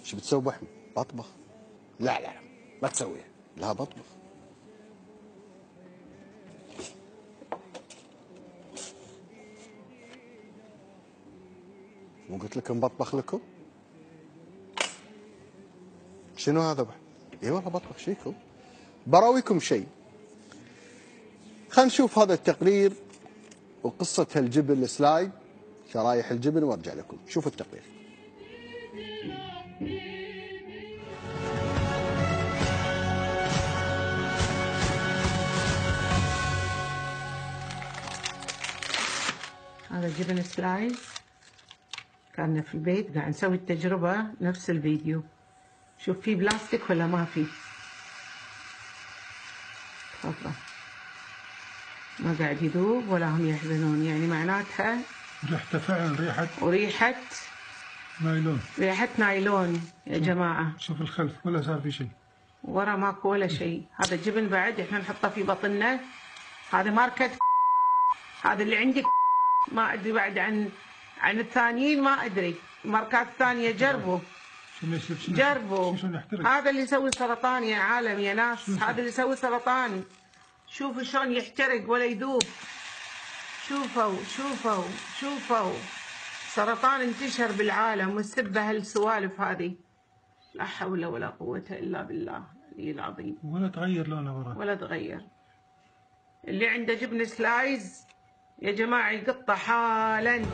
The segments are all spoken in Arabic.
شو بتسوي ابو احمد؟ بطبخ. لا لا لا ما تسويها. لا بطبخ. مو قلت لكم بطبخ لكم؟ شنو هذا ابو احمد؟ اي والله بطبخ شيكم. براويكم شيء. خلينا نشوف هذا التقرير وقصة هالجبن سلايد، شرايح الجبن، وارجع لكم. شوفوا التقرير. هذا جبن سلايز، كنا في البيت قاعد نسوي التجربة نفس الفيديو. شوف في بلاستيك ولا ما في؟ تفضل. ما قاعد يذوب ولا هم يحزنون، يعني معناتها ريحته فعلا وريحة نايلون. ريحة نايلون يا جماعة. شوف الخلف ولا صار في شيء، ورا ماكو ولا شيء. هذا الجبن بعد احنا نحطه في بطننا. هذا ماركة، هذا اللي عندك ما ادري بعد عن الثانيين، ما ادري ماركات ثانية. جربوا جربوا. هذا اللي يسوي سرطان يا عالم يا ناس، هذا اللي يسوي سرطان. شوفوا شلون يحترق ولا يذوب. شوفوا سرطان انتشر بالعالم والسبة هالسوالف هذه. لا حول ولا قوة إلا بالله العلي العظيم. ولا تغير لونه ورا ولا تغير. اللي عنده جبن سلايز يا جماعة يقطع حالا.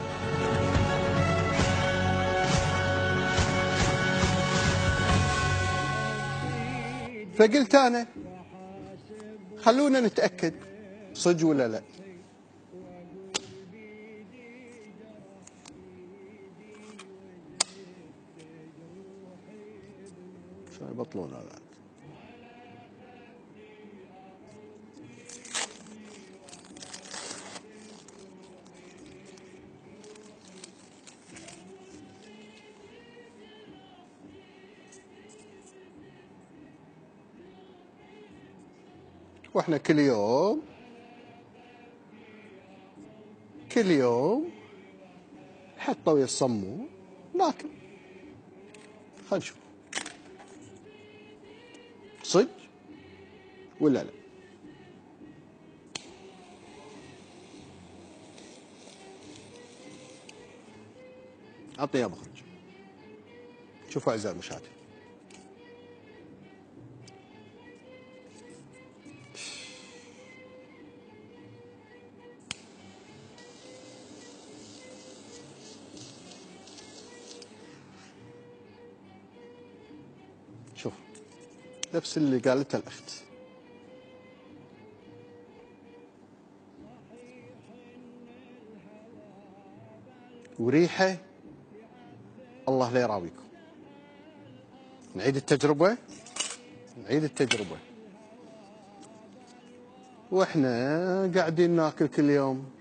فقلت أنا خلونا نتأكد صدق ولا لا. شو يبطلون هذا؟ واحنا كل يوم حطوا يصموا ناكل. خلينا نشوف صدق ولا لا. اعطيها مخرج. شوفوا اعزائي المشاهدين، شوف نفس اللي قالته الأخت. وريحة الله لا يراويكم. نعيد التجربة. واحنا قاعدين ناكل كل يوم.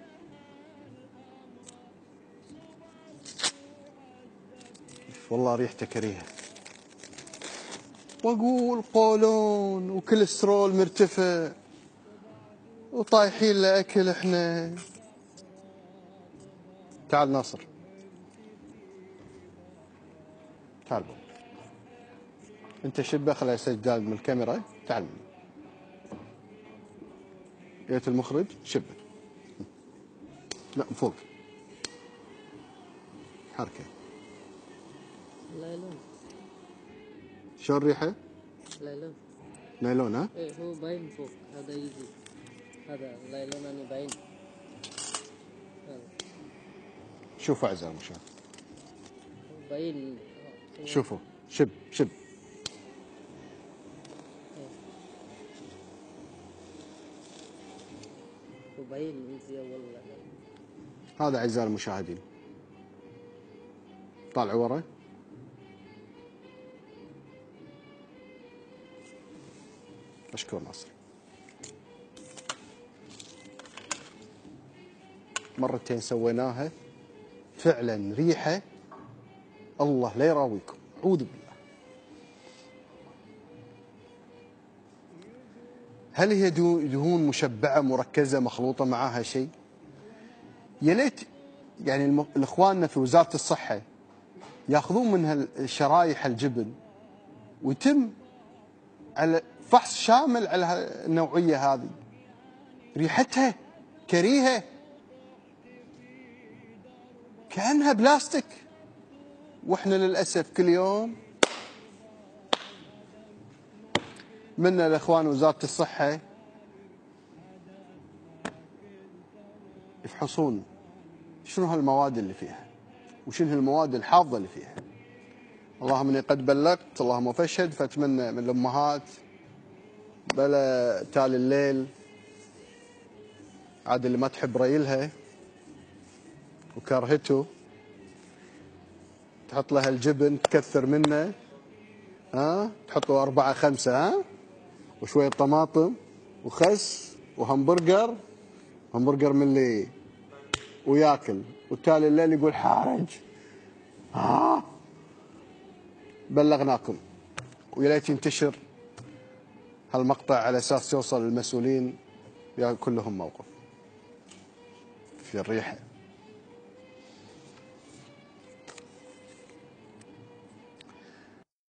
والله ريحته كريهة. واقول قولون وكوليسترول مرتفع وطايحين لاكل احنا. تعال ناصر، تعال بو. انت شبه خلي سجال من الكاميرا. تعال يا المخرج شبه. لا فوق حركه. نايلون. شو الريحه؟ نايلون. نايلون ها؟ ايه هو باين فوق. هذا يجي هذا نايلون انه باين. شوفوا اعزائي المشاهدين، باين. شوفوا شب باين زي والله. هذا اعزائي المشاهدين. طالعوا ورا. مشكور ناصر. مرتين سويناها فعلا ريحه الله لا يراويكم. اعوذ بالله. هل هي دهون مشبعه مركزه مخلوطه معاها شيء؟ يا ليت يعني الاخواننا في وزاره الصحه ياخذون من شرايح الجبن ويتم على فحص شامل على النوعيه هذه. ريحتها كريهه كانها بلاستيك، واحنا للاسف كل يوم منا الاخوان وزاره الصحه يفحصون شنو هالمواد اللي فيها وشنو هالمواد الحافظه اللي فيها. اللهم اني قد بلغت، اللهم فاشهد. فاتمنى من الامهات بلا تالي الليل عاد اللي ما تحب ريلها وكرهته تحط لها الجبن تكثر منه، تحط له 4 5 وشويه طماطم وخس وهمبرجر من اللي وياكل، والتالي الليل يقول حارج. بلغناكم، ويا ليت ينتشر هالمقطع على اساس يوصل للمسؤولين يكون لهم موقف في الريحه.